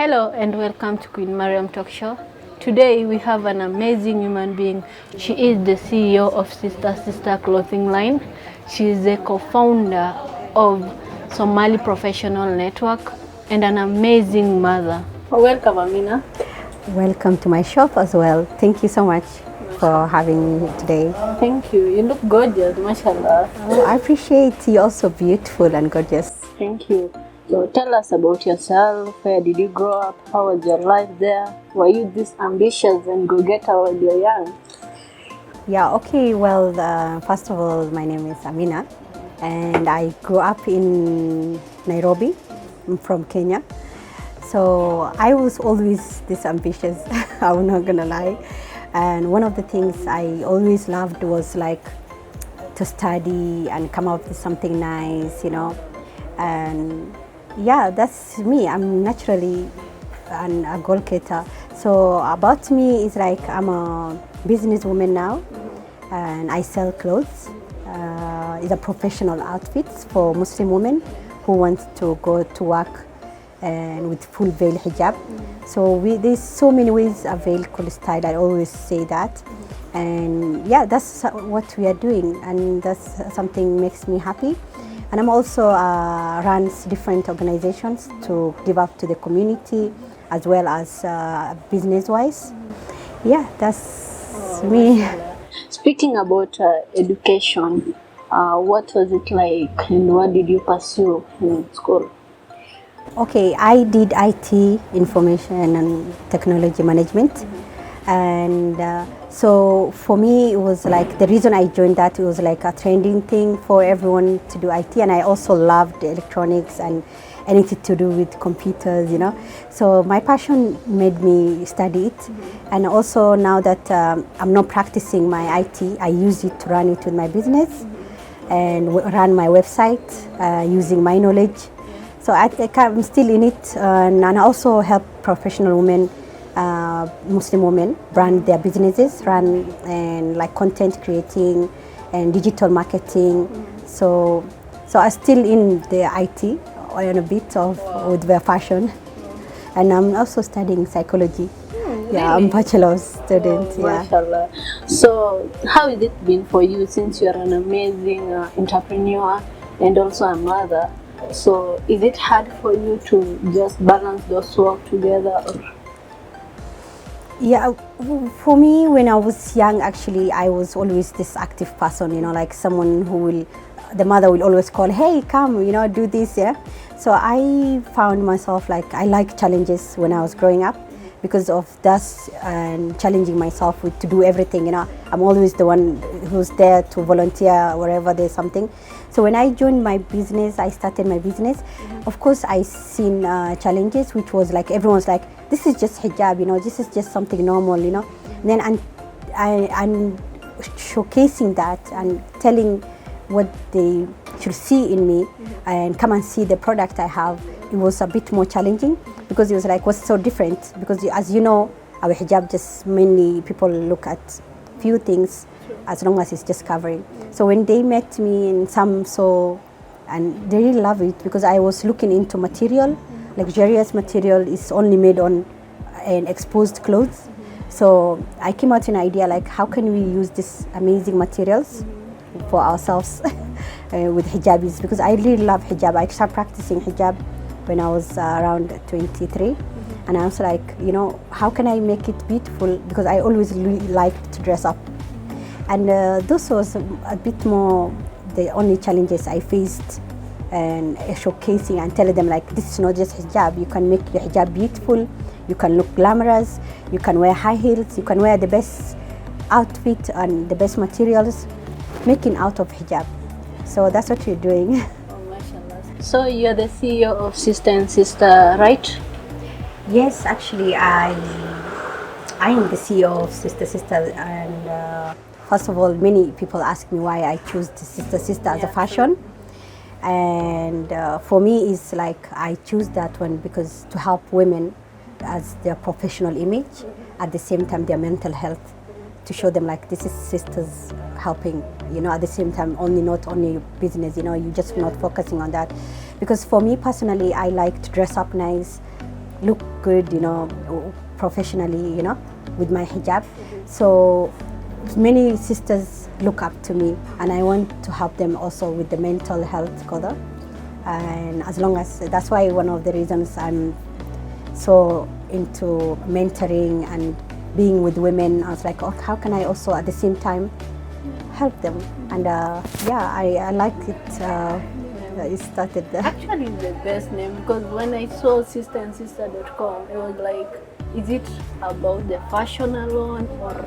Hello and welcome to Queen Mariam Talk Show. Today we have an amazing human being. She is the CEO of Sister Clothing Line. She is the co-founder of Somali Professional Network and an amazing mother. Welcome, Amina. Welcome to my shop as well. Thank you so much for having me today. Thank you. You look gorgeous, mashallah. Oh, I appreciate you, also beautiful and gorgeous. Thank you. So tell us about yourself. Where did you grow up? How was your life there? Were you this ambitious and go-getter when you were young? Yeah, okay. Well, first of all, my name is Amina and I grew up in Nairobi. I'm from Kenya. So I was always this ambitious, I'm not gonna lie. And one of the things I always loved was like to study and come up with something nice, And yeah, that's me. I'm naturally a goal-getter. So about me is like I'm a businesswoman now, and I sell clothes. It's a professional outfits for Muslim women who want to go to work and with full veil hijab. So there's so many ways of veil could style. I always say that, and yeah, that's what we are doing, and that's something makes me happy. And I'm also runs different organizations to give up to the community as well as business-wise. Yeah, that's me. Speaking about education, what was it like and what did you pursue in school? Okay, I did IT, information and technology management. And so for me, it was like the reason I joined that, it was like a trending thing for everyone to do IT. And I also loved electronics and anything to do with computers, So my passion made me study it. And also now that I'm not practicing my IT, I use it to run it with my business and run my website using my knowledge. So I'm still in it, and I also help professional women, Muslim women, brand their businesses, run and like content creating and digital marketing. So I'm still in the IT and a bit of with the fashion, and I'm also studying psychology. Really? Yeah, I'm a bachelor's student. Mashallah. So how has it been for you since you're an amazing entrepreneur and also a mother? So is it hard for you to just balance those work together? Yeah, for me, when I was young, actually, I was always this active person, like someone the mother will always call, hey, come, do this, yeah. So I found myself like I like challenges when I was growing up because of that and challenging myself to do everything, I'm always the one who's there to volunteer wherever there's something. So when I joined my business, I started my business. Of course, I seen challenges, which was like everyone's like, this is just hijab, this is just something normal, Then I'm showcasing that and telling what they should see in me and come and see the product I have. It was a bit more challenging because it was like, what's so different? Because as you know, our hijab just mainly people look at few things as long as it's just covering. So when they met me and some saw, and they really love it because I was looking into material, luxurious material is only made on an exposed clothes. So I came out with an idea like how can we use these amazing materials for ourselves with hijabis, because I really love hijab. I started practicing hijab when I was around 23, and I was like, how can I make it beautiful, because I always really liked to dress up. And this was a bit more the only challenges I faced, and showcasing and telling them like, this is not just hijab, you can make your hijab beautiful, you can look glamorous, you can wear high heels, you can wear the best outfit and the best materials, making out of hijab. So that's what we're doing. So you're the CEO of Sister and Sister, right? Yes, actually I'm the CEO of Sister, and first of all, many people ask me why I choose the Sister as a fashion. And for me, it's like I choose that one because to help women as their professional image, at the same time their mental health, to show them like this is sisters helping, at the same time not only business, you just not focusing on that. Because for me personally, I like to dress up nice, look good, you know, professionally, you know, with my hijab. So many sisters look up to me, and I want to help them also with the mental health qadar. And as long as that's why one of the reasons I'm so into mentoring and being with women, I was like, oh, how can I also at the same time help them? And yeah, I like it. It started there. Actually, it's the best name, because when I saw sisterandsister.com, it was like, is it about the fashion alone, or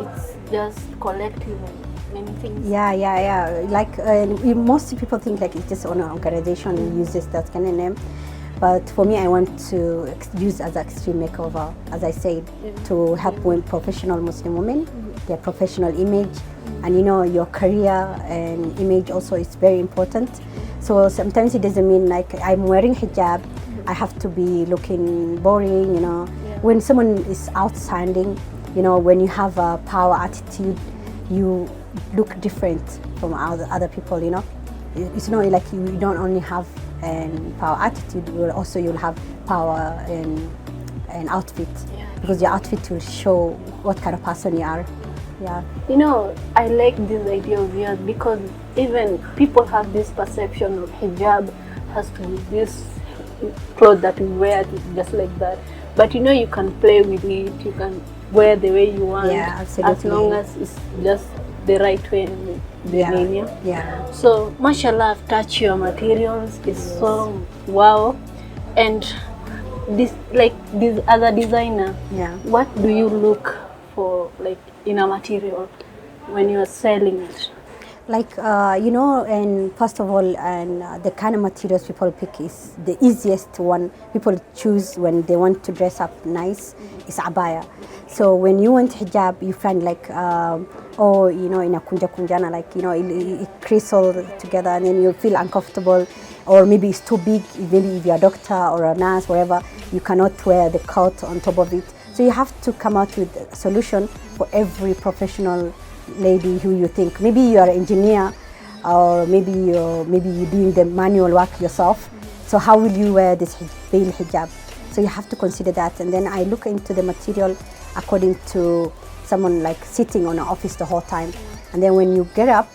it's just collective of many things? Yeah. Like most people think like it's just an organization uses that kind of name. But for me, I want to use as an extreme makeover, as I said, to help women, professional Muslim women, their professional image, and you know, your career and image also is very important. So sometimes it doesn't mean like I'm wearing hijab, I have to be looking boring, you know. When someone is outstanding, you know, when you have a power attitude, you look different from other people, you know. It's not like you don't only have power attitude, you'll have power and outfit, because your outfit will show what kind of person you are. Yeah. You know, I like this idea of yours, because even people have this perception of hijab has to be this clothes that we wear just like that. But you know, you can play with it, you can wear the way you want, absolutely. as long as it's just the right way and the linear. Yeah. So, mashallah, I've touched your materials. It's so wow. And this, like this other designer, what do you look for, like in a material when you are selling it? Like you know, and first of all, and the kind of materials people pick is the easiest one people choose when they want to dress up nice is abaya. So when you want hijab, you find like oh, you know, in a kunjana, like, you know, it crystal together, and then you feel uncomfortable, or maybe it's too big. Maybe if you're a doctor or a nurse, whatever, you cannot wear the coat on top of it. So you have to come out with a solution for every professional lady who you think. Maybe you are an engineer, or maybe you're doing the manual work yourself. So how will you wear this veil hijab? So you have to consider that. And then I look into the material according to someone like sitting on an office the whole time. And then when you get up,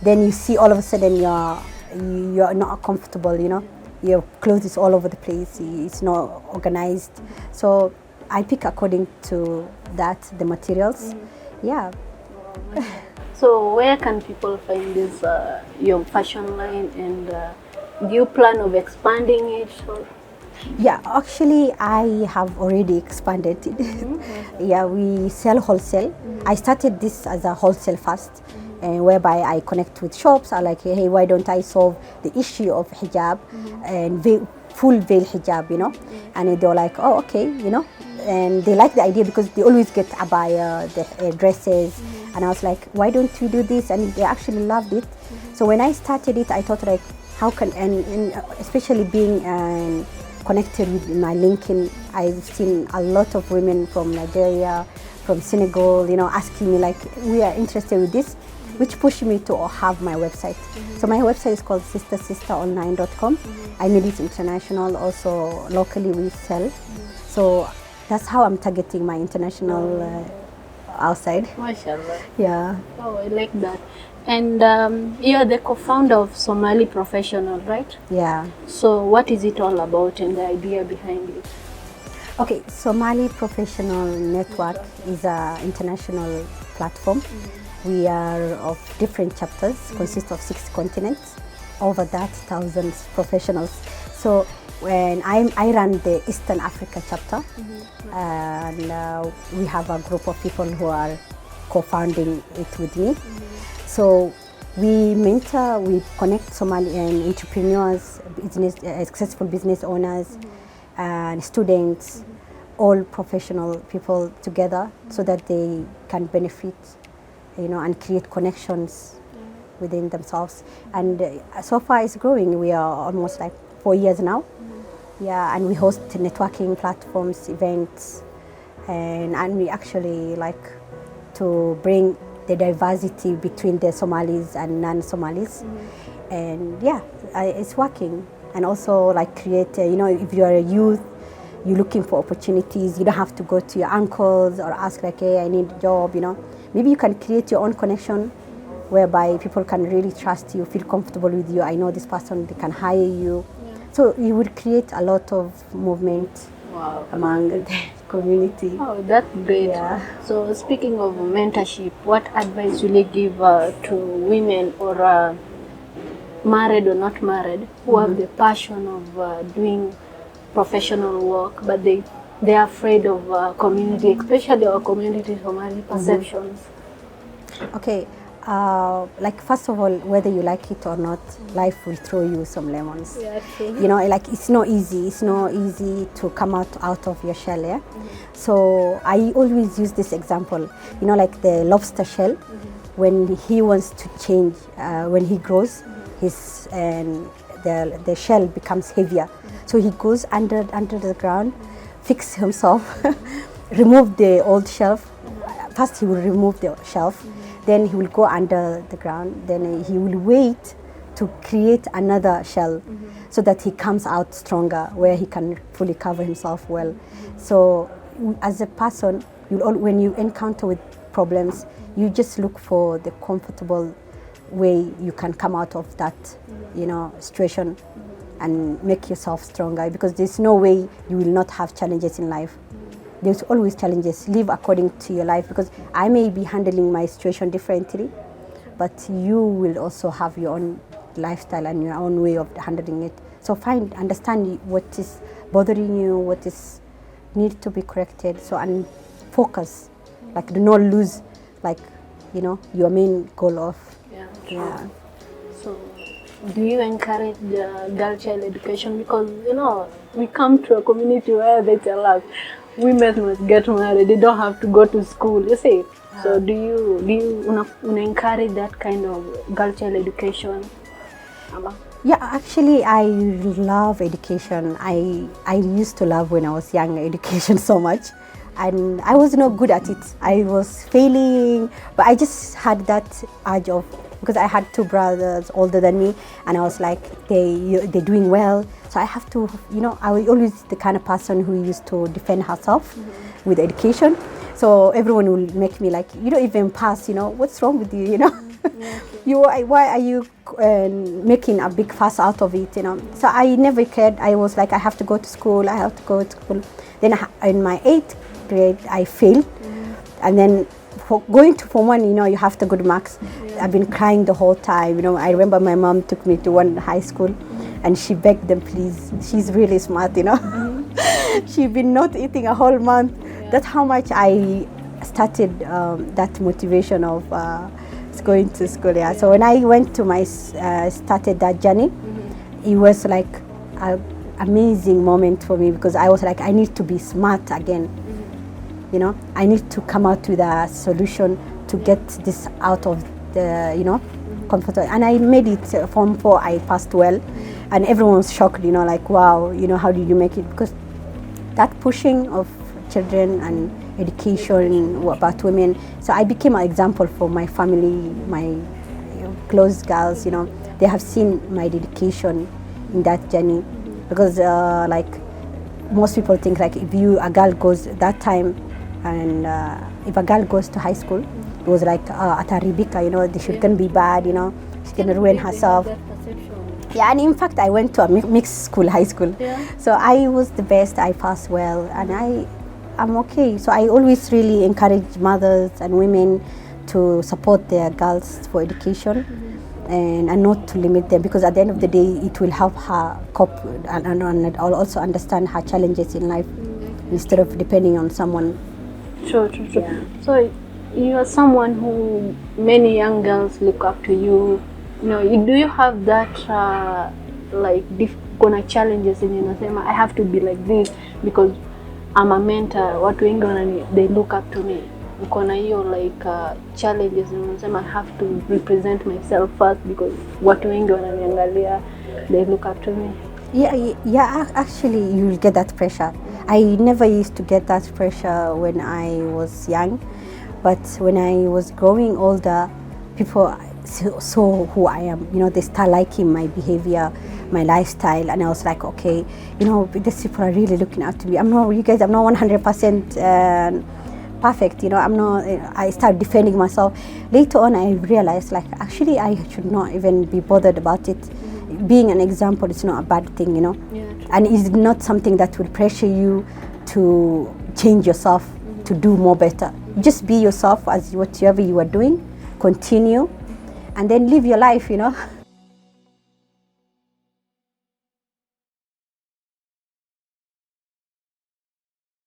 then you see all of a sudden you're not comfortable, you know. Your clothes is all over the place. It's not organized. So I pick according to that, the materials. Yeah. So where can people find this your fashion line, and do you plan of expanding it? Or? Yeah, actually I have already expanded it. Yeah, we sell wholesale. I started this as a wholesale first, whereby I connect with shops. I like, hey, why don't I solve the issue of hijab and full veil hijab, you know? And they're like, oh, okay, you know. And they like the idea because they always get abaya, the dresses. And I was like, why don't you do this? And they actually loved it. So when I started it, I thought like, how can, and especially being connected with my LinkedIn, I've seen a lot of women from Nigeria, from Senegal, you know, asking me like, we are interested with this, which pushed me to have my website. So my website is called sistersisteronline.com. I made it international, also locally we sell. So that's how I'm targeting my international outside. MashaAllah. Yeah. Oh, I like that. And you're the co-founder of Somali Professional, right? Yeah. So what is it all about and the idea behind it? Okay, Somali Professional Network is an international platform. We are of different chapters, consist of 6 continents, over that thousands professionals. So when I run the Eastern Africa chapter, and we have a group of people who are co-founding it with me. So we mentor, we connect Somali entrepreneurs, successful business owners, and students, all professional people together, so that they can benefit, you know, and create connections within themselves. And so far it's growing. We are almost like 4 years now. Yeah, and we host networking platforms, events, and we actually like to bring the diversity between the Somalis and non-Somalis. And yeah, it's working. And also like create, you know, if you are a youth you're looking for opportunities. You don't have to go to your uncles or ask like, hey, I need a job, Maybe you can create your own connection whereby people can really trust you, feel comfortable with you. I know this person, they can hire you. Yeah. So you would create a lot of movement among the community. Oh, that's great. Yeah. So speaking of mentorship, what advice will you give to women or married or not married who have the passion of doing professional work, but they're afraid of community, especially our community Somali perceptions? Okay. Like first of all, whether you like it or not, life will throw you some lemons. Yeah, true. Like it's not easy. It's not easy to come out of your shell. Yeah. So I always use this example. Like the lobster shell, when he wants to change, when he grows, his the shell becomes heavier. So he goes under the ground, fix himself, remove the old shelf. First he will remove the shelf. Then he will go under the ground. Then he will wait to create another shell so that he comes out stronger, where he can fully cover himself well. So as a person, when you encounter with problems, you just look for the comfortable way you can come out of that, situation and make yourself stronger, because there's no way you will not have challenges in life. There's always challenges. Live according to your life, because I may be handling my situation differently, but you will also have your own lifestyle and your own way of handling it. So understand what is bothering you, what is need to be corrected. So, and focus, like do not lose, like, your main goal of. Yeah. So, do you encourage the girl child education? Because we come to a community where they tell us women must get married, they don't have to go to school, you see. So do you encourage that kind of girl child education? Yeah, actually I love education. I used to love when I was young education so much, and I was not good at it. I was failing, but I just had that urge of, because I had two brothers older than me, and I was like, they're doing well, so I have to, I was always the kind of person who used to defend herself with education. So everyone will make me like, you don't even pass, what's wrong with you, why are you making a big fuss out of it, So I never cared. I was like, I have to go to school, Then in my 8th grade, I failed, and then for going to Form 1, you have to good marks. I've been crying the whole time. I remember my mom took me to one high school, and she begged them, please. She's really smart, She'd been not eating a whole month. That's how much I started that motivation of going to school. Yeah. So when I went to started that journey, it was like an amazing moment for me, because I was like, I need to be smart again. I need to come out with a solution to get this out of the, comfort. And I made it. Form 4, I passed well, and everyone was shocked, like, wow, how did you make it? Because that pushing of children and education about women. So I became an example for my family, my close girls, they have seen my dedication in that journey. Because like most people think, like, if a girl goes that time, and if a girl goes to high school, it was like Ataribika, she can be bad, she can ruin herself. Yeah, and in fact I went to a mixed school, high school. Yeah. So I was the best, I passed well, and I'm okay. So I always really encourage mothers and women to support their girls for education, and not to limit them, because at the end of the day it will help her cope and also understand her challenges in life, instead of depending on someone. Sure. Yeah. So you are someone who many young girls look up to you. Do you have that kuna challenges in unasema I have to be like this because I'm a mentor, watu wengi they look up to me? Ukona hiyo challenges unasema I have to represent myself first because watu wengi wananiangalia, they look up to me? Yeah, actually you will get that pressure. I never used to get that pressure when I was young, but when I was growing older, people saw who I am. They start liking my behavior, my lifestyle, and I was like, okay, you know, these people are really looking up to me. I'm not 100% perfect, you know. I started defending myself. Later on, I realized, like, actually I should not even be bothered about it. Being an example is not a bad thing, you know. And it's not something that will pressure you to change yourself, to do more better. Just be yourself as whatever you are doing, continue, and then live your life, you know.